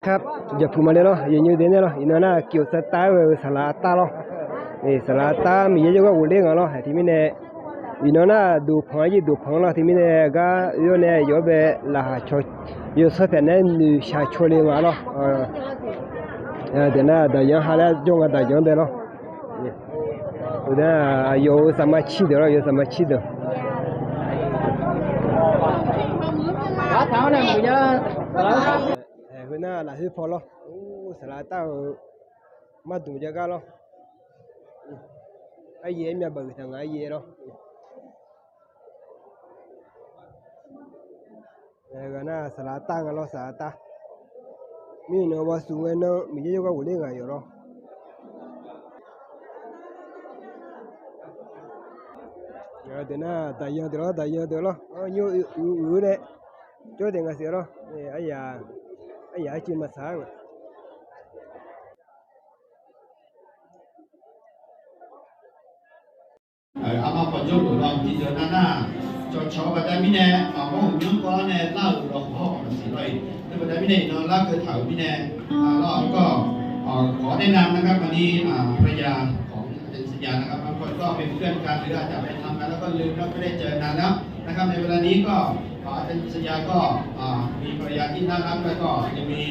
ครับจะพูดมาเลยเนาะยังอยู่เดี๋ยวนี้เนาะอินน่าเกี่ยวกับตาสลาตาเนาะสลาตามีเยอะกว่าอุ่นเลี้ยงเนาะที่มีเนี่ยอินน่าดูพังยี่ดูพังเนาะที่มีเนี่ยก็อยู่เนี่ยอยู่แบบละชดอยู่สักแต่เนี่ยนิชาชลีมาเนาะเดี๋ยวน่ะแต่ยังหาแล้วจงกันแต่ยังเดียวเนาะเดี๋ยวอยู่สมาชิกเดียวอยู่สมาชิกเดียวคือน่าละที่พอแล้วสลาตามาดูจักกันแล้วไอ้เยี่ยมเนี่ยเบิกทางไอ้เยี่ยแล้วก็น่าสลาตากันแล้วสลาตามีเนื้อว่าสูงเนาะมีเยอะกว่าหุ่นเลี้ยงอยู่แล้วเดี๋ยวน่าแต่ยังเดี๋ยวแล้วอยู่เนี่ยจอดเองก็เสียแล้วไอ้ยาจีนมาสั่ง阿妈把酒楼了，记着那就瞧把咱们呢，我们阳光呢，拉入了好是เลยแต่把咱们呢，เราเคยถ่ายมิเนี่ยเราก็ขอแนะนำนะครับวันนี้ภรรยาของอาจารย์สัญญานะครับบางคนก็เป็นเพื่อนกันหรืออาจจะไปทำกันแล้วก็ลืมแล้วไม่ได้เจอนานแล้วนะครับในเวลานี้ก็อาจารย์สัญญาก็มีภรรยาที่น่ารักแล้วก็ยังมี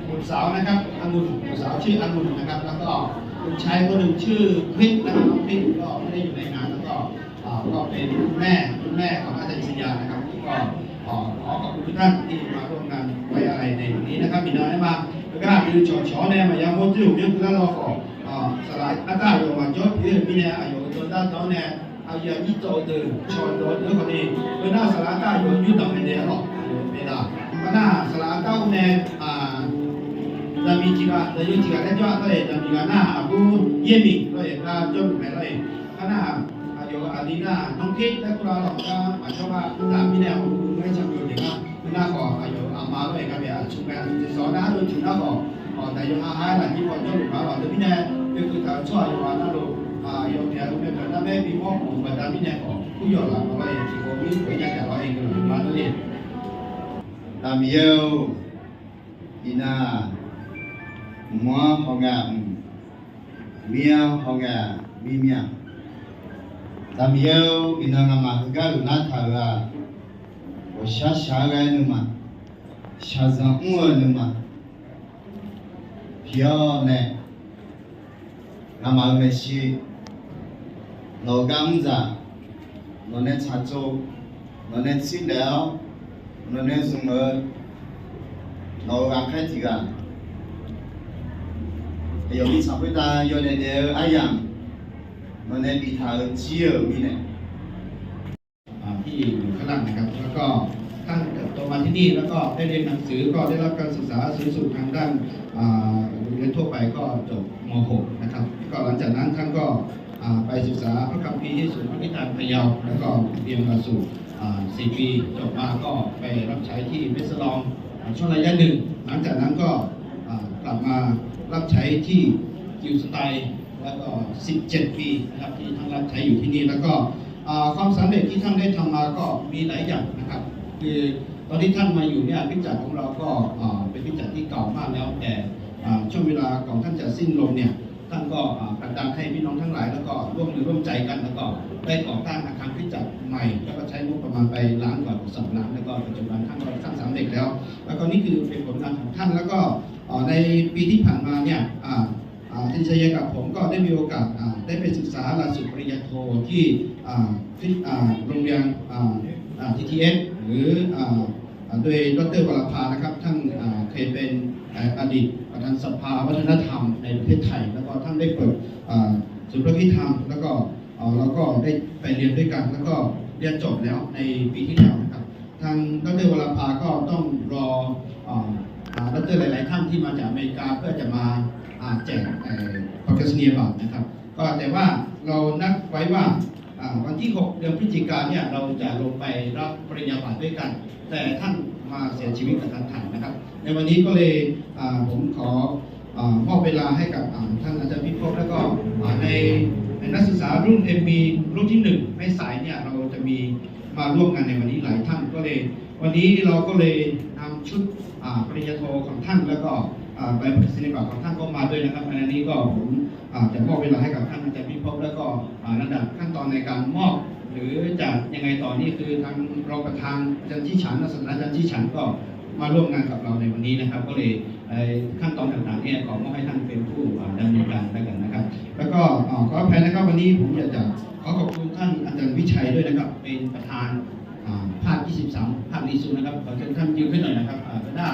บุตรสาวนะครับองุ่นบุตรสาวชื่อองุ่นนะครับแล้วก็คุณชายคนหนึ่งชื่อพริกนะครับน้องพริกก็ไม่ได้อยู่ในงานแล้วก็เป็นคุณแม่ของอาจารย์สัญญานะครับก็ขอขอบคุณทุกท่านที่มาร่วมงานไว้อะไรในวันนี้นะครับมีน้อยมาแล้วก็มีชอเนี่ยมายังโมจิ๋วเนี่ยคือเราขอสลายอากาศลงมาจดที่มีเนี่ยอายุจนด้านน้องเนี่ยอายุยี่โตเดินชอนโดนเรื่องคนนี้เมื่อหน้าสลายอากาศอยู่ยุ่งต่อไปเนี่ยหรอกไม่ได้เมื่อหน้าสลายอากาศเนี่ยDami jika ada juga tu, dami kana aku yemi tu, kita jom melai. Karena ayo adina nongkit tak kurang lah, macam apa dami ni aku mungkin cakap dengan, karena ko ayo amal tu kami cuma sesuatu tu cuma ko, tapi yang ahai lagi ko jom bawa dami ni, kita cuba ayo mana tu, ayo dia tu memang dami bimbo, dami ni ko, kuyo lah, kalau yang kita ni banyak kalau yang kita mana ni. Dami yo, ina mua họ ngà mía họ ngà mi mía làm yêu in ang mà cái lu nát thà là ở xa cái nữa mà xa rằng nữa mà phía này làm mà cái gì nó gam ra nó nên chặt trâu nó nên xin đéo nó nên dùng mỡ nó gam khai thì cả有一场会打有那个爱养，我那比他只有มีเนี่ยที่อยู่ข้างล่างนะครับแล้วก็ท่านเติบโตมาที่นี่แล้วก็ได้เรียนหนังสือก็ได้รับการศึกษาสูงสุดทางด้านเรียนทั่วไปก็จบม .6 นะครับก็หลังจากนั้นท่านก็ไปศึกษาพระคัมภีร์ที่ศูนย์พระพิธานพะเยาแล้วก็เรียนมาสู่4 ปีจบมาก็ไปรับใช้ที่เมสลองช่วงระยะหนึ่งหลังจากนั้นก็กลับมารับใช้ที่กิวสไตล์แล้วก็17 ปีนะครับที่ท่านรับใช้อยู่ที่นี่แล้วก็ความสำเร็จที่ท่านได้ทำมาก็มีหลายอย่างนะครับคือตอนที่ท่านมาอยู่เนี่ยพิจักรของเราก็เป็นพิจักรที่เก่ามากแล้วแต่ช่วงเวลาของท่านจะสิ้นลมเนี่ยท่านก็ผลักดันให้พี่น้องทั้งหลายแล้วก็ร่วมมือร่วมใจกันแล้วก็ได้ก่อตั้งอาคารพิจักรใหม่แล้วก็ใช้งบประมาณไปล้านกว่า2 ล้านแล้วก็ปัจจุบันท่านก็สร้างสำเร็จแล้วแล้วก็นี่คือเป็นผลงานของท่านแล้วก็ในปีที่ผ่านมาเนี่ยท่านชัยกับผมก็ได้มีโอกาสได้ไปศึกษาหลักสูตรปริญญาโทที่โรงเรียนTTS หรือโดยดร.วรภานะครับท่านเคยเป็นอดีตประธานสภาวัฒนธรรมในประเทศไทยแล้วก็ท่านได้เปิดศูนย์พระพิธรรมแล้วก็เราก็ได้ไปเรียนด้วยกันแล้วก็เรียนจบแล้วในปีที่แล้วนะครับทางดร.วรภาก็ต้องรอดร.หลายๆท่านที่มาจากอเมริกาเพื่อจะมาแจกพระกฐินียบัตรนะครับก็แต่ว่าเรานัดไว้ว่าวันที่6 เดือนพฤศจิกายนเนี่ยเราจะลงไปรับปริญญาบัตรด้วยกันแต่ท่านมาเสียชีวิตกระทันหันนะครับในวันนี้ก็เลยผมขอมอบเวลาให้กับท่านอาจารย์พิภพแล้วก็ในนักศึกษารุ่น MB รุ่นที่1ไม่สายเนี่ยเราจะมีมาร่วมงานในวันนี้หลายท่านก็เลยวันนี้เราก็เลยนำชุด ปริญญาโทของท่านแล้วก็ใบปริญญาบัตรของท่านก็มาด้วยนะครับอันนี้ก็ผมจะมอบเวลาให้กับท่านอาจารย์พิภพแล้วก็ระดับขั้นตอนในการมอบหรือจะยังไงต่อนี่คือทางรองประธานอาจารย์ชี้ฉันและศาสตราจารย์ชี้ฉันก็มาร่วมงานกับเราในวันนี้นะครับก็เลยขั้นตอนต่างๆเนี่ยขอมอบให้ท่านเป็นผู้ดำเนินการแล้วกันนะครับแล้วก็ขออภัยนะครับวันนี้ผมอยากจะขอขอบคุณท่านอาจารย์วิชัยด้วยนะครับเป็นประธานภาค 23 ภาคลีซูนะครับขอเชิญท่านยืนขึ้นหน่อยนะครับหน้า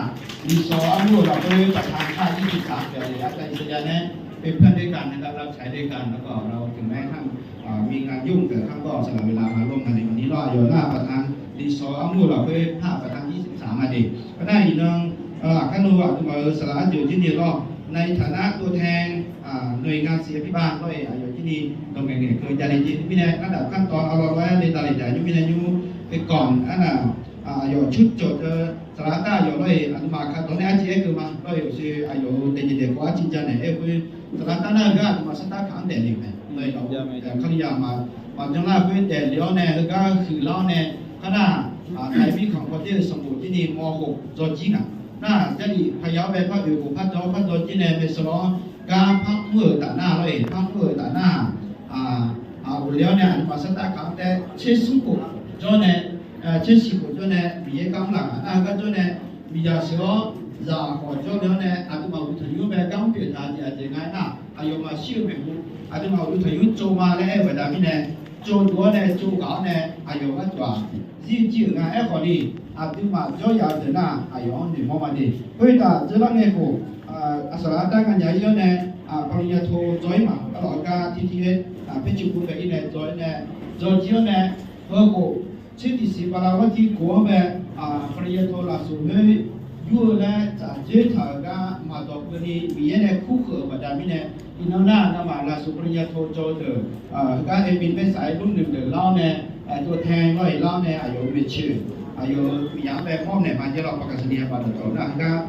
ลีซออันนู้เราเป็นประธานภาค 23เดี๋ยวอาจารย์อิสยาเนี่ยเป็นเพื่อนด้วยกันนะครับรับใช้ด้วยกันแล้วก็เราถึงแม้ท่านมีงานยุ่งแต่ท่านก็สละเวลามาร่วมงานในวันนี้รออยู่หน้าประธานลีซออันนู้เราเป็นภาคประธาน 23มาดีก็ได้อีกนึงขั้นตอนตัวสละอยู่ที่นี่ก็ในฐานะตัวแทนหน่วยงานเสียพิบาลด้วยอยู่ที่นี่ตรงนี้คือจารีจิตมิเนระดับขั้นตอนเอาไว้ในตาลิจายุมิเนยุไปก่อนอันน่ะอยู่ชุดจดสละต้าอยู่ด้วยอันมาขั้นตอนนี้อาชีพคือมาด้วยอยู่อยู่เด็กเด็กว่าจิตใจเนี่ยคือสละต้านั่นก็มาสตาร์ขังเด็กเลยเลยเราเขาเรียกมาจังหวะคือเด็กเลี้ยวเนี่ยแล้วก็คือเล่าเนี่ยขณะไทยมีของประเทศสมุทรที่นี่ม.6 จอจีน่ะน่าจะดีพยาไปพระอยู่พัดจอจีเนี่ยเป็นสโลการพักเมื่อแต่หน้าเลยพักเมื่อแต่หน้าวันแล้วเนี่ยมาสตาร์ขังแต่เชื่อสุกุจอเนี่ยเชื่อสุกุจอเนี่ยมีกำลังก็จอเนี่ยมียาเสียวจะขอจอแล้วเนี่ยอาจจะมาอุทยุไปกำเกิดอาจจะง่ายนะอายุมาชื่อเป็นผู้อาจจะมาอุทยุโจมาเลยเวลาที่เนี่ยโจตัวเนี่ยโจเก่าเนี่ยอายุก็ตัวจีงานไอ้คนนี้อาจจะมาจอยาเดินหน้าอายุหนึ่งมาดีเพื่อที่จะรักเนี่ยผู้สารตั้งกันใหญ่เยอะเนี่ยปริญญาโทจอยมาตลอดการที่เพชรบุรีเนี่ยจอยเนี่ยจอยเยอะเนี่ยเพื่อผู้ชื่อที่สิบเราที่กัวแบบปริญญาโทล่าสุดเลยอยู่แล้วจะเจอทางการมาตอกนี้มีเนี่ยคู่เขยประจำนี่เนี่ยอินโนนาน้ำมาล่าสุดปริญญาโทจอยเถอะการเอ็มบินไปสายรุ่นหนึ่งเดี๋ยวเล่าเนี่ยตัวแทนก็เล่าเนี่ยอายุไม่ชื่ออายุมีอย่างแบบพ่อเนี่ยมาจะเราประกาศนียบัตรต่อนะครับ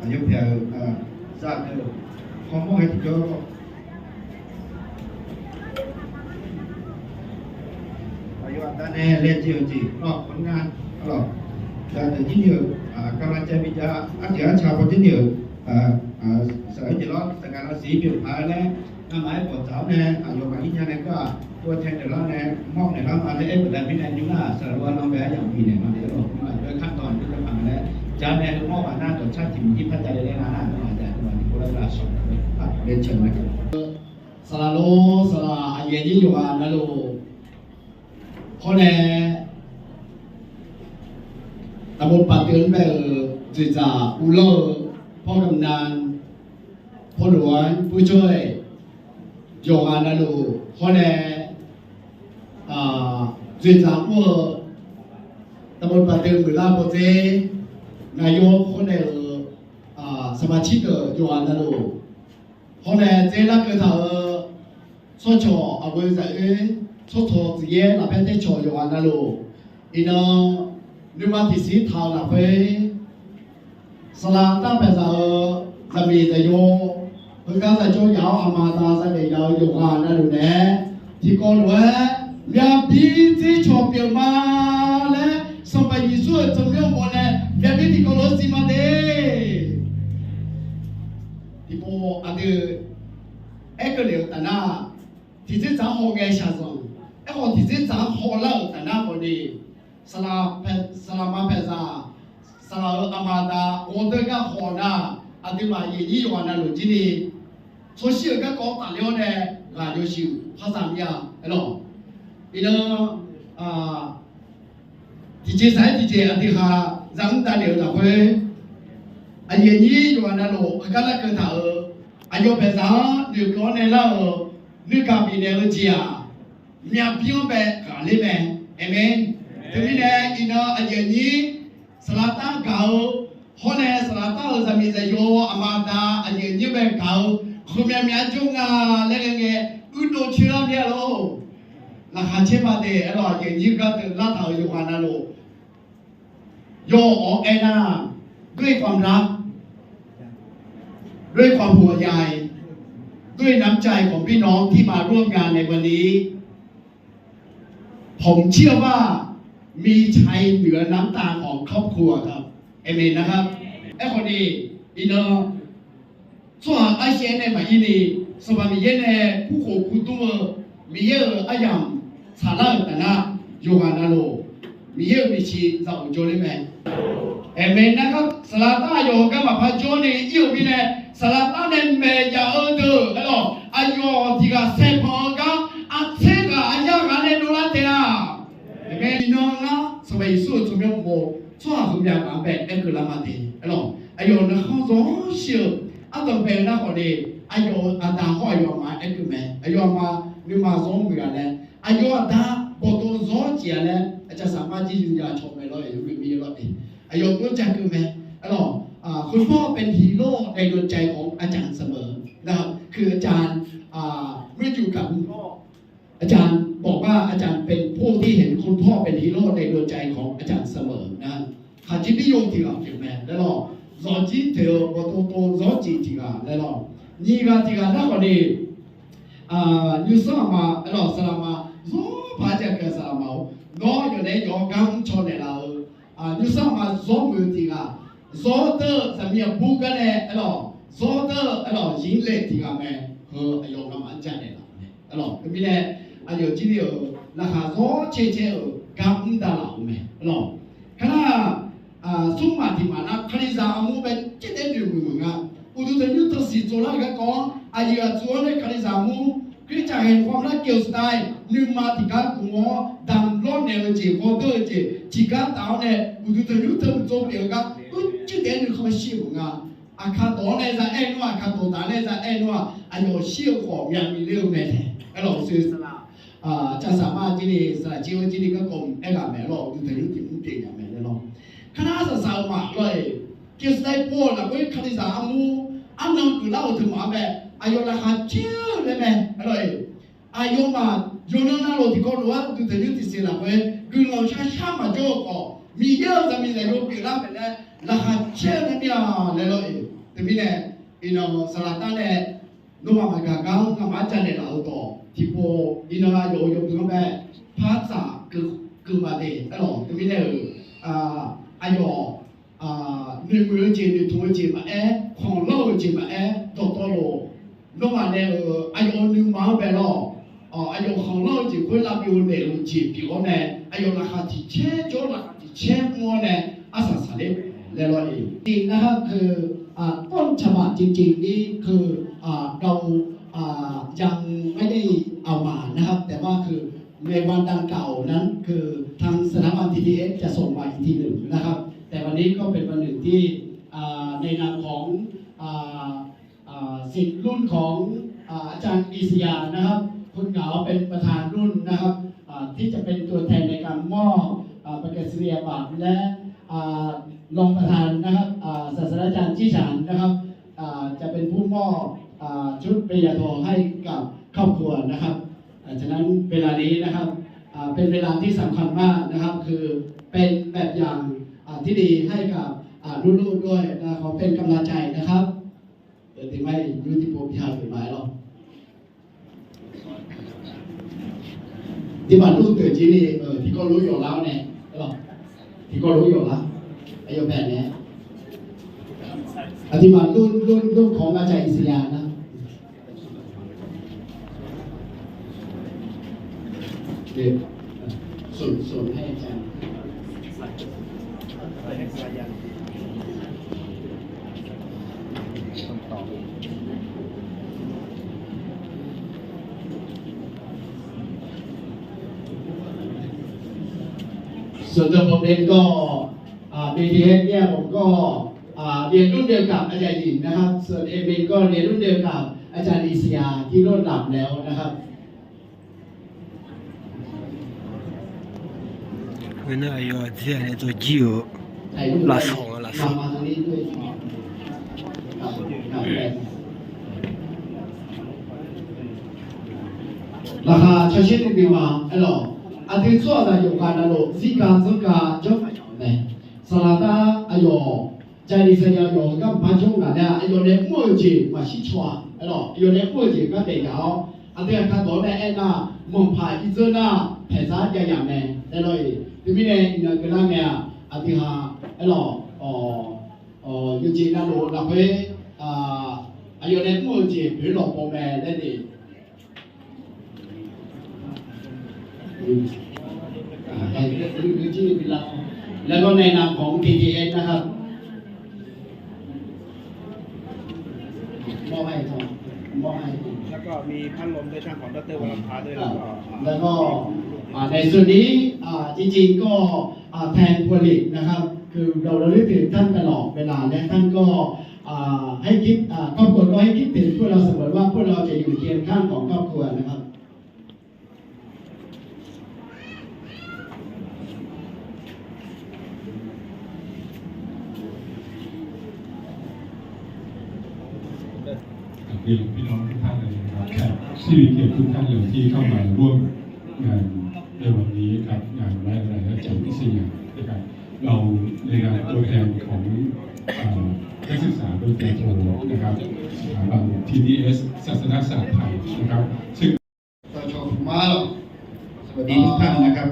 อายุเพียงทราบเลยข้อมูลให้ที่เจออายุอันนั้นเรียนจีรอบผลงานตลอดแต่ที่เหนือกำลังจะมีจะอาจารย์ชาวที่เหนือสายจิตรอดสกัดสีเปลี่ยนผ่านแล้วน้ำไม้ปวดเท้าเนี่ยอายุมาที่นี่ก็ตัวแทนเดี๋ยวเราเนี่ยมอบเนี่ยเรามาได้เปิดแต่พินัยยุ่งหน้าสารวัตรน้องแบะอย่างมีเนี่ยมาเดี๋ยวเรามาด้วยขั้นตอนที่เราทำแล้วจานเนี่ยมอบหน้าตัวชาติที่พัฒนาได้หน้าอาจารย์วันนี้ก็ได้รับสอนเรียนเชิญนะครับสระโลสระอาเยยี่อยู่นั่นโลเขาเนี่ยตำบลป่าเตือนแบบจิจ่าอุโลพ่อกำนันพ่อหลวงผู้ช่วยโยงานนั่นโลเขาเนี่ยจิจ่าผู้ตำบลป่าเตือนบุรีรัมย์เจนายกเขาเนี่ยสมาชิกโยงานนั่นโลเขาเนี่ยเจรักเธอส่วนชอเอาไว้ใส่ส่วนชอจีเย่เราเป็นเจ้าชอโยงานนั่นโลอีน้องนึกว่าที่สีเทาหลับไปสลาตั้งแต่จะมีแต่โยเพื่อการแต่โจยาวอามาตาใส่เดียาวโยกานั่นดูแน่ที่ก่อนว่าเมียบีที่ชอบเปียมาและสมัยยิ่งสุดจะเลี้ยวบอลเนี่ยเมียบีที่ก่อนรถสีมาเดที่พออันเดียเอ็กเลี้ยวแต่หน้าที่จะจ้างหัวแกชาซองไอ้คนที่จะจ้างหัวเล่าแต่หน้าคนนี้สลามาเพซาสลาอามาดาโอเดกาฮอนาอดิมาเยยี่วานาลุจินีโซเชียลก็ก่อตั้งแล้วเนี่ยกาโยชิวภาษาเมียเอลอีน้ที่เจสายที่เจอธิฮาจังตาเดียวละเว้ยอาเยยี่วานาลุก็ละกันท่าอายุเพซาหนึ่งคนเนี่ยละหนึ่งกับปีเนี่ยเจียเมียพี่ก็แบบกาลิเมนเอเมนทีนี้เนี่ยอินาอาเจนี่สลาต้าเก่าคนเนี่ยสลาต้าจะมีจะโยอามาตาอาเจนี่แบบเก่าคุณแม่มีอาจุงเรื่องเงี้ยอุดมเชื่อเนี่ยโลราคาเชื่อมาเดอออาเจนี่ก็ตื่นละเท่าอยู่กันนะโลโยออกเอ็น่าด้วยความรักด้วยความห่วงใยด้วยน้ำใจของพี่น้องที่มาร่วมงานในวันนี้ผมเชื่อว่า มีชัยเหนือน้ำตาของครอบครัวครับเอเมนนะครับไอ้คนนี้อีเนาะส่วนไอ้เชนเนี่ยมาอีนี่สมัยมีเย็นเนี่ยคู่โคคู่ตัวมีเยอะไอ้ยังสาระแต่นะโยกานาโลมีเยอะมีชีจะอุจจาระไหมเอเมนนะครับสลาต้าโยกมาพาโจนี่อยู่พี่เนี่ยสลาต้าเนี่ยเมย์จะเออแล้วอายุที่ก็เซฟพอกันอาเซกอาญากันเนี่ยดูแลเท่าเอน้องนะสมัยสู้สมัยโมช่วงสมัยการแบบเอ็กซ์ลามาเดแล้วอายุเนี่ยเขาสอนเชื่ออาตมาเป็นนักคนนี้อายุอาตาเขาอายุมาเอ็กซ์แมอายุมานี่มาสองปีแล้วอายุอาตาปวดตัวสองเจียแล้วอาจารย์สามารถที่จะยาชมไปเลยอยู่มีรถเองอายุรู้จักคือไหมแล้วคุณพ่อเป็นฮีโร่ในดวงใจของอาจารย์เสมอนะครับคืออาจารย์เมื่ออยู่กับคุณพ่ออาจารย์บอกว่าอาจารย์เป็นผู้ที่เห็นคุณพ่อเป็นฮีโร่ในดวงใจของอาจารย์เสมอนะขาจินิยมที่เราเห็นไหมแล้วรอจีเถอะบทโตรอจีที่เราแล้วนี่ก็ที่เราได้คนนี้ยูซ่ามาแล้วสลามาโซ่พาเจ้าเกิดสลามาน้อยอยู่ในยอกังชนเรายูซ่ามาโซ่มือที่เราโซ่เตอร์สามีบุกกันเนี่ยแล้วโซ่เตอร์แล้วยิงเล็กที่เราแม่เอออายุประมาณจันเนี่ยแล้วก็มีเนี่ยอายุที่เดียวราคาโซ่เช่ๆกังดาเราแม่แล้วขณะสุ่มมาที่มานะคณิตศาสตร์มูเป็นเจ็ดเดือนมึงอ่ะอุดรยุทธศิลป์โจรก็ก่อนอายุส่วนในคณิตศาสตร์มูคือจะเห็นความรักเกี่ยวสไตล์นึกมาที่การกุมอดำร้อนเนี่ยจีบอเตอร์จีที่การต่างเนี่ยอุดรยุทธโจรเดียวกันก็เจ็ดเดือนเขาไม่ชิวมึงอ่ะอาคาโตเนี่ยจะเอ็นว่าอาคาโตตาเนี่ยจะเอ็นว่าอายุชิวของยังมีเรื่องแม่แท้แล้วเราซื้อสลากจะสามารถที่นี่สลากจีวที่นี่ก็กลมไอ้กับแม่เราอุดรยุทธมุ่งเก่งอย่างแม่เลยเราคณะสาวมาเลยเกี่ยวกับพวกเราไม่คณิตศาสตร์มูอันนั้นคือเล่าถึงมาแบบอายุราคาเชื่อเลยไหมอะไรอายุมาโยนนั่นเราที่เขารู้ว่าดูแต่ยุติศิลป์เว้ยคือเราใช้ช่างมาโจก็มีเยอะจะมีแต่ยุติละเป็นแล้วราคาเชื่อเนี่ยเลยเลยแต่มีเนี่ยอินโนสลัดตั้งเนี่ยนุ่มมากางก็มาจันเนี่ยเราต่อที่พวกอินโนอายุคือแบบภาษาคือมาเดตลอดแต่มีเนี่ยอายุหนึ่งมือจีนหนึ่งตัวจีนมาของโลกจีนมาตัวโลโลกมาเนี่ยอายุหนึ่งมาแบบเราอายุของโลกจีนคนรับอยู่ในโลกจีนปีก่อนเนี่ยอายุราคาที่เช่จราคาที่เช่มัวเนี่ยอาศัยสันเลยแล้วเองจริงนะครับคือต้นฉบับจริงๆนี่คือเรายังไม่ได้เอามานะครับแต่ว่าคือในวันดังเก่านั้นคือทางสถาบัน TTS จะส่งมาอีกทีหนึ่งนะครับแต่วันนี้ก็เป็นวันหนึ่งที่ในนามของศิษย์รุ่นของอาจารย์อิสยานะครับคุณเหงาเป็นประธานรุ่นนะครับที่จะเป็นตัวแทนในการมอบประกาศนียบัตรและรองประธานนะครับศาสตราจารย์ชี่ฉานนะครับจะเป็นผู้มอบชุดปริญญาโทให้กับครอบครัวนะครับฉะนั้นเวลานี้นะครับเป็นเวลาที่สำคัญมากนะครับคือเป็นแบบอย่างที่ดีให้กับลูกๆด้วยขอเป็นกำลังใจนะครับถึงไม่ยุติธรรมที่ทางกฎหมายหรอกที่บ้านลูกเกิดที่นี่ที่ก็รู้อยู่แล้วเนี่ยหรอที่ก็รู้อยู่แล้วไอ้โยแบบนี้อธิบายรุ่นของอาจารย์อิสยานะเดี๋ยวส่วนให้อาจารย์ส่วนตัวผมเองก็BTS เนี่ยผมก็เรียนรุ่นเดียวกับอาจารย์หญิงนะครับส่วนเอเมนก็เรียนรุ่นเดียวกับอาจารย์อิสยาที่รุ่นหลับแล้วนะครับ那要这样做基友，拉松拉松。มาทางนี้ด้วยราคาเฉลี่ยดีมาไอ้หรออาทิตย์ส่วนอยู่กันนะลูกสิการสังกาจบเนี่ยสลัดอายุใจดีเสียอยู่กับพันช่วงกันเนี่ยอายุเนี่ยมั่วจีมาชิชวาไอ้หรออายุเนี่ยมั่วจีก็เด็กเขาอาทิตย์การตัวเนี่ยไอ้น่ามองผ่านอีเจ้าหน้าแผ่ซ่าอย่างเนี่ยได้เลย ที่ไม่ได้เงินกันแล้วเนี่ยอาทิตย์หาไอ้หล่อยูจีน่ารู้เราไปอายุในผู้จีหรือหลอกโปรแมนได้ดียูจีเป็นเราแล้วก็ในนามของ TTS นะครับมอบให้ครับมอบให้ แล้วก็มีพัดลมด้วยท่านของดรวรพาด้วยแล้วก็ในส่วนนี้จริงๆก็แทนผลิตนะครับคือเราระลึกถึงท่านตลอดเวลาและท่านก็ให้คิดครอบครัวก็ให้คิดถึงพวกเราเสมอว่าพวกเราจะอยู่เคียงข้างของครอบครัวนะครับพี่น้องทุกท่านเลยนะครับแขกที่มีเกียรติทุกท่านเลยที่เข้ามาร่วมงานในวันนี้ครับงานไว้อะไรและจัดพิเศษนะครับเราในงานตัวแทนของนักศึกษาโดยตรงนะครับสถาบัน TTS ศาสนศาสตร์ไทยนะครับซึ่ง ต่อชมมาแล้วสวัสดีทุกท่านนะครับ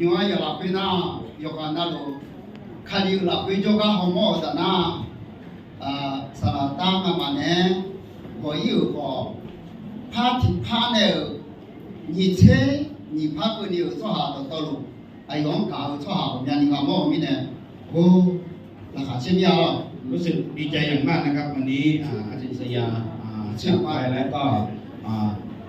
ย้อนอย่าหลับไปหน้ายกอันนั้นโลคดีหลับไปโจก้าหอมอดนะสารตั้งมาเนี่ย我有个party panel， 你猜你拍过你有做好的道路，用搞做好的，你看我们呢，ราคาเช่นยารู้สึกดีใจอย่างมากนะครับวันนี้อาจารย์สยาชื่อไปแล้วก็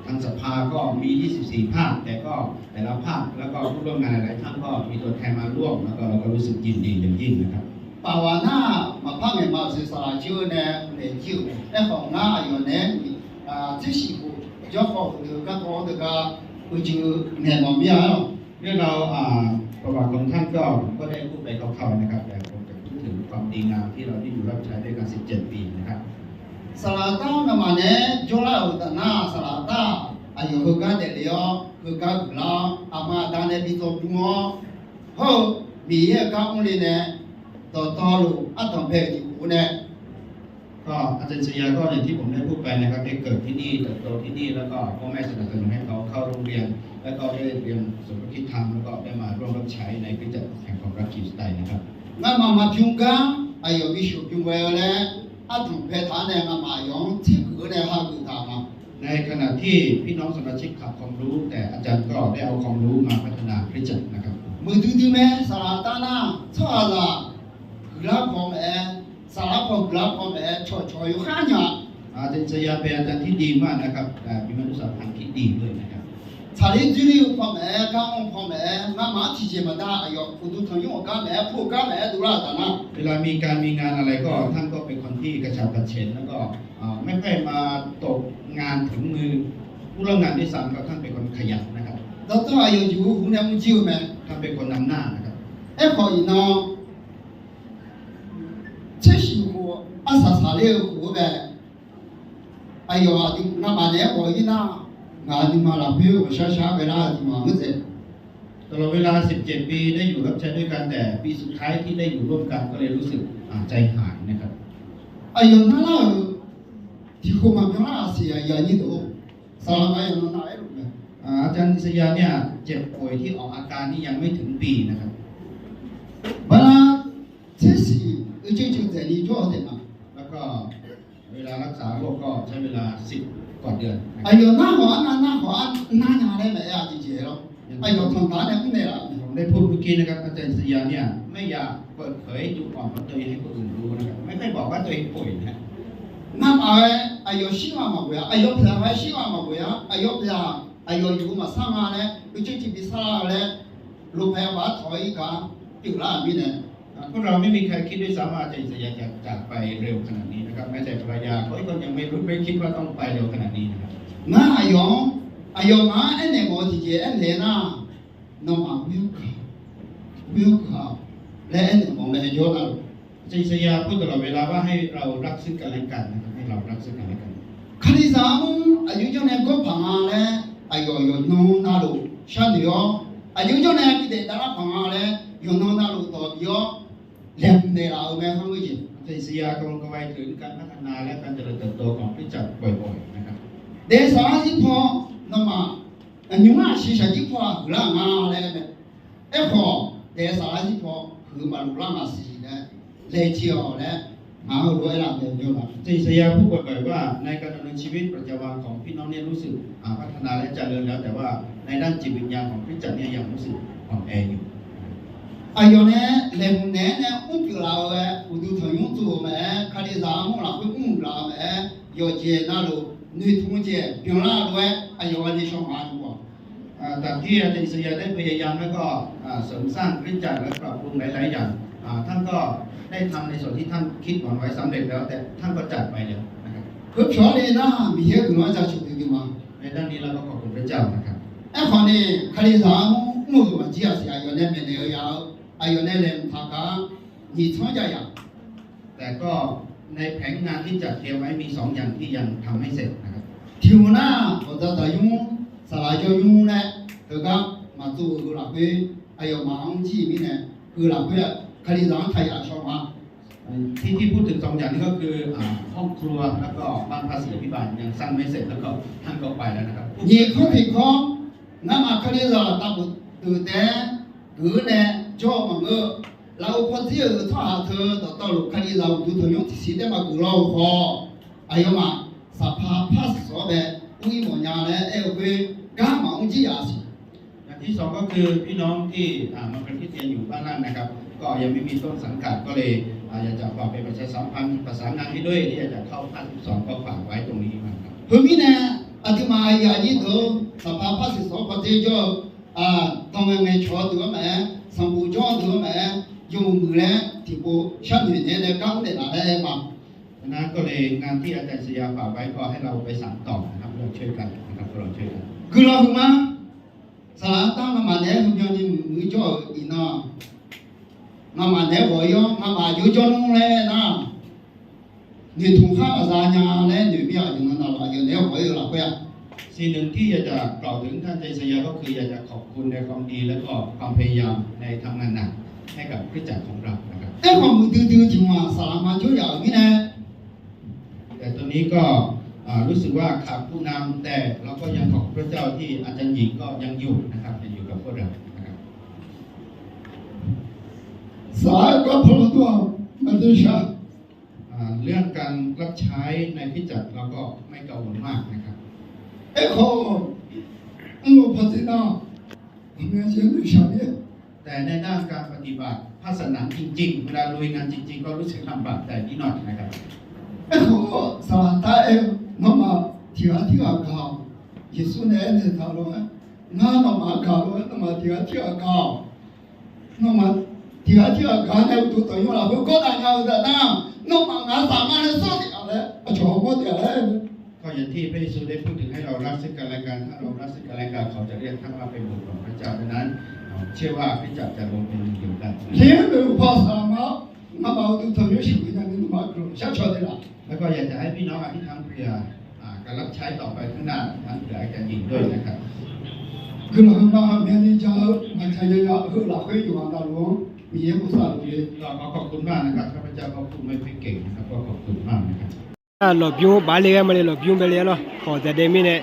ทางสภาก็มี 24 ภาคแต่ก็แต่ละภาคแล้วก็ผู้ร่วมงานหลายท่านก็มีตัวแทนมาร่วมแล้วก็เราก็รู้สึกยินดีอย่างยิ่งนะครับป่าวนามาพังเงินมาศึกษาชื่อเนี่ยเรียนชื่อแต่ของน้าอยู่เนี่ยที่สิบยกของเดือก็ของเดือก็คือชื่อเนี่ยมันมีอะไรเรื่องเราประวัติของท่านก็ได้พูดไปคร่าวๆนะครับแต่ผมจะพูดถึงความดีงามที่เราได้อยู่รับใช้ด้วยกัน17 ปีนะครับสลาต้ามาเนี่ยจุฬาอุตนาสลาต้าอายุคือการเดียวคือการกุลาอามาดานเนบิโตจุงอโฮมีเยอะการอุ้งเนี่ยต่อลูกอัตโนเพจิกูเนี่ยก็อาจารย์ชยาก็อย่างที่ผมได้พูดไปนะครับได้เกิดที่นี่เติบโตที่นี่แล้วก็พ่อแม่สนับสนุนให้เขาเข้าโรงเรียนแล้วก็ได้เรียนสมรคิดธรรมแล้วก็ได้มาร่วมรับใช้ในพิธีแห่งความรักคริสต์ไตนะครับงั้นมาพิงกันอายุวิชุพิงเวลเลยอัตโนเพฐานเนี่ยมายองที่เกิดในฮากุตามาในขณะที่พี่น้องสมาชิกขาดความรู้แต่อาจารย์ก็ได้เอาความรู้มาพัฒนาคริสตจักรนะครับมือถือแม่สลาตานาช่อละกราบของสารพัดกราบของช่วยอยู่ข้างเนี่ยอาจารย์ชยาเป็นอาจารย์ที่ดีมากนะครับมีมนุษยสัมพันธ์ที่ดีด้วยนะครับชาลิจุลิวของก้าวของน้ำมาที่เจมาได้อายุอุดุทั้งยงก้าวผู้ก้าวดูแลแต่นะเวลามีการมีงานอะไรก็ท่านก็เป็นคนที่กระฉับกระเฉงแล้วก็ไม่ค่อยมาตกงานถึงมือผู้ร่วมงานที่สามก็ท่านเป็นคนขยันนะครับแล้วถ้าอายุอยู่หุ่นยังมุ่งจิ้วไหมท่านเป็นคนนำหน้านะครับขออีกน้อง这时候啥的湖呗，哎呦啊，那把年我一拿，俺他妈老朋友下回来他妈么子，ตลอดเวลา17 ปีได้อยู่รับใช้ด้วยกันแต่ปีสุดท้ายที่ได้อยู่ร่วมกันก็เลยรู้สึกใจหายนะครับ哎呦那ที่เขามาเป็นอะไรเสียอย่างนี้ตัวสารพัดอย่างนั้นอะไรรู้ไหมอาจารย์สยาเนี่ยเจ็บป่วยที่ออกอาการนี่ยังไม่ถึงปีนะครับเวลาที่สี่จริงๆแต่นี่ช่วยได้มาแล้วก็เวลารักษาโรคก็ใช้เวลา10 กว่าเดือนไอ้เรื่องหน้าหัวหน้าได้ไหมจริงๆแล้วไอ้เรื่องทางการเนี่ยไม่ได้ละผมได้พูดเมื่อกี้นะครับอาจารย์สยามเนี่ยไม่อยากเปิดเผยจุดอ่อนของตัวเองให้คนอื่นรู้นะครับไม่ค่อยบอกว่าตัวเองป่วยนะน้ำไอ้เรื่องชีวมาบ่อยไอ้เรื่องเพลงไว้ชีวมาบ่อยไอ้เรื่องเพลงไอ้เรื่องอยู่มาสร้างอะไรจริงๆพิศาอะไรลูกแพรว่าถอยกันติดละมีเนี่ยพวกเราไม่มีใครคิดด้วยซ้ำว่าอาจารย์สยามจะจากไปเร็วขนาดนี้นะครับแม้แต่ภรรยาเขาก็ยังไม่คิดว่าต้องไปเร็วขนาดนี้นะครับน้าไอ้เรื่องมาไอ้เนี่ยโมทีเจไอ้เนี่ยนะน้องมาวิวขาและไอ้เนี่ยมองเลยโยนเอาอาจารย์สยามพูดตลอดเวลาว่าให้เรารักซึ่งกันและกันนะครับให้เรารักซึ่งกันและกันคดีสามอายุเจ้าเนี่ยก็พังอะไรไอ้โยนน้องน่าดูฉันเดียวอายุเจ้าเนี่ยกิเลสดาราพังอะไรโยนน้องน่าดูต่อเดียวเล่มเดียวเอาไหมครับพี่อาจารย์สยามกำลังกวาดถึงการพัฒนาและการเจริญเติบโตของพิจักรบ่อยๆนะครับเดี๋ยวสารที่พอน้องมาอันนี้ว่าชีชาที่พอหลังอะไรเนี่ยขอ แต่สารที่พอคือมาลุล่ามาสีนะเลยเชียวนะมาเอาด้วยหลังเดียวอยู่ละ เจษยาพูดบ่อยๆว่าในการดำเนินชีวิตประจำวันของพี่น้องเนี่ยรู้สึกพัฒนาและเจริญแล้วแต่ว่าในด้านจิตวิญญาณของคริสตจักรเนี่ยยังรู้สึกอ่อนแออยู่ อายุเนี่ยเล่มเนี่ยอุ้งเกล่าเอ้อุดุทยุตัวแม่คดีสามมุ่งหลักอุ้งเกล่าแม่ยอเจน่ารู้นึกทุ่งเจเพียงล่าด้วยอายุวันนี้ช่องหาดูว่า แต่ที่อาจารย์อิสยาได้พยายามแล้วก็เสริมสร้างคริสตจักรและปรับปรุงหลายๆอย่างท่านก็ได้ทำในส่วนที่ท่านคิดหวังไว้สำเร็จแล้วแต่ท่านก็จัดไปแล้วนะครับ คือชอเลยนะมีเหตุการณ์จะฉุกคิดมา ในด้านนี้เราก็ขอบคุณพระเจ้านะครับ ไอ้คนนี้คดีสามมุ่งมาเจียสิอายุเนี่ยเป็นเดียวยาวอายุเนี่ยเล่มทากายี่ช่องใจอย่าง แต่ก็ในแผนงานที่จัดเตรียมไว้มี2อย่างที่ยังทำไม่เสร็จนะครับ ทิวน่าเขาจะแต่ยุ่งสลายจะยุ่งเนี่ยคือก็มาดูดูหลักไปอายุมาองจีมีเนี่ยคือหลักไปคดีสามไทยอาช่องมา ที่พูดถึง2อย่างนี้ก็คือห้องครัวแล้วก็บ้านภาษีพิบาลยังสร้างไม่เสร็จแล้วก็ท่านก็ไปแล้วนะครับ ยี่ข้อผิดข้องั้นมาคดีสามตั้งตื่นแต่หรือเนี่ยจ่อมังเออเราพอที่ถ้าเธอต่อลูกคดีเราดูถึงยุ่งที่สีได้มากูเราพออายุมาสภาพพัสสอบแบบอุ้ยหมดยาแล้วเอวไปก้ามาองจีอาสิ อย่างที่2ก็คือพี่น้องที่มาเป็นคริสเตียนอยู่บ้านล่างนะครับ ก็ยังไม่มีต้นสังกัดก็เลยอยากจะฝากเป็นประชาสัมพันธ์ประสานงานให้ด้วยที่อยากจะเข้า52ก็ฝากไว้ตรงนี้มาครับ เพื่อมีเนี่ยอาทิมาอยากยิ่งตัวสภาพพัสสอบประเทศจ่อต้องเงินชอตัวแม่สมบูรณ์จ่อตัวแม่อยู่มือแล้วที่กูชั้นอยู่เนี่ยก้าวได้อะไรมา ดังนั้นก็เลยงานที่อาจารย์สยามฝากไว้ก็ให้เราไปสานต่อนะครับเราช่วยกันนะครับเราช่วยกัน คือเราคือมาสารตั้งมาเนี่ยคือยังมีมือจ่ออีน่ามาเนี่ยบ่อยมาอยู่จ่อลงเลยนะนี่ถุงข้าวสารยาเลยนี่ไม่อยากอย่างนั้นหรอกอย่างเนี้ยบ่อยหรอกเพื่อน สิ่งหนึ่งที่อยากจะกล่าวถึงท่านอาจารย์สยามก็คืออยากจะขอบคุณในความดีและก็ความพยายามในทำงานหนักให้กับคริสตจักรของเรานะครับ แต่ความมือดื้อๆจริงว่าสารมาจ่ออย่างนี้นะ แต่ตอนนี้ก็รู้สึกว่าขาดผู้นำแต่เราก็ยังขอบพระเจ้าที่อาจารย์หญิงก็ยังอยู่นะครับยังอยู่กับพวกเรานะครับ สายก็พลตัวมันจะใช่ เรื่องการรับใช้ในคริสตจักรเราก็ไม่กังวลมากนะครับ ไอ้เขา我不知道我们现在想念 แต่ในด้านการปฏิบัติภาคสนามจริงๆเวลาลุยงานจริง ๆ ก็รู้สึกลำบากแต่นิดหน่อยนะครับ ไอ้เขาสารตาเอ้มามาที่ว่าเขาเยซูเนี่ยเนี่ยทำเลยงั้นมาเขาเลยมาที่ว่าเขามาที่ว่าเขาเนี่ยตัวตัวอยู่แล้วก็ได้เอาแต่นะน้องมางานสามารถสอนอะไรชอบหมดเลย ก็อย่างที่พระเยซูได้พูดถึงให้เรารักซึ่งกันและกันถ้าเรารักซึ่งกันและกันเขาจะเรียกท่านว่าเป็นบุตรของพระเจ้าดังนั้นเชื่อว่าคริสตจักรจะรวมเป็นหนึ่งเดียวกัน เลี้ยงดูพ่อสามาเอาดูตัวอยู่สิ่งนั้นนี่มาครูชักชวนได้ละ แล้วก็อยากจะให้พี่น้องอธิษฐานเพื่อการรับใช้ต่อไปข้างหน้าทั้งเผื่ออาจารย์หญิงด้วยนะครับ คือเรามาเมียนี่จะมันใช้ยาคือเราเคยอยู่อันดาลุงมีเยอะกว่าเลย ก็ขอบคุณมากนะครับข้าพเจ้าก็พูดไม่ค่อยเก่งนะครับก็ขอบคุณมากนะครับ ลบยุงบาเลียมาเลยลบยุงไปเลยเนาะขอจะได้ไม่เนี่ย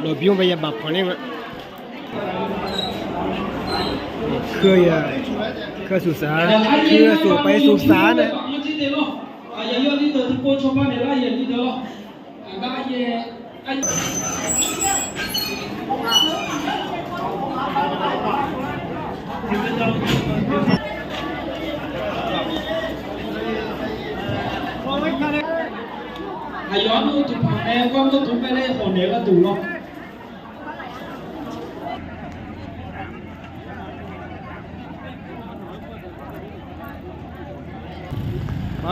ลบยุงไปยับบับคนนี้มาเคยสุสานเคยสู่ไปสุสานนะอย่าเยอะที่เธอที่โกชอบบ้านเนี่ยไล่อย่างนี้เธอก็ไอ้ไอ้ย้อนนู่นถูกผ่านแอร์ก็นู่นถูกไปเลยคนเดียวก็ถูกหรอกไป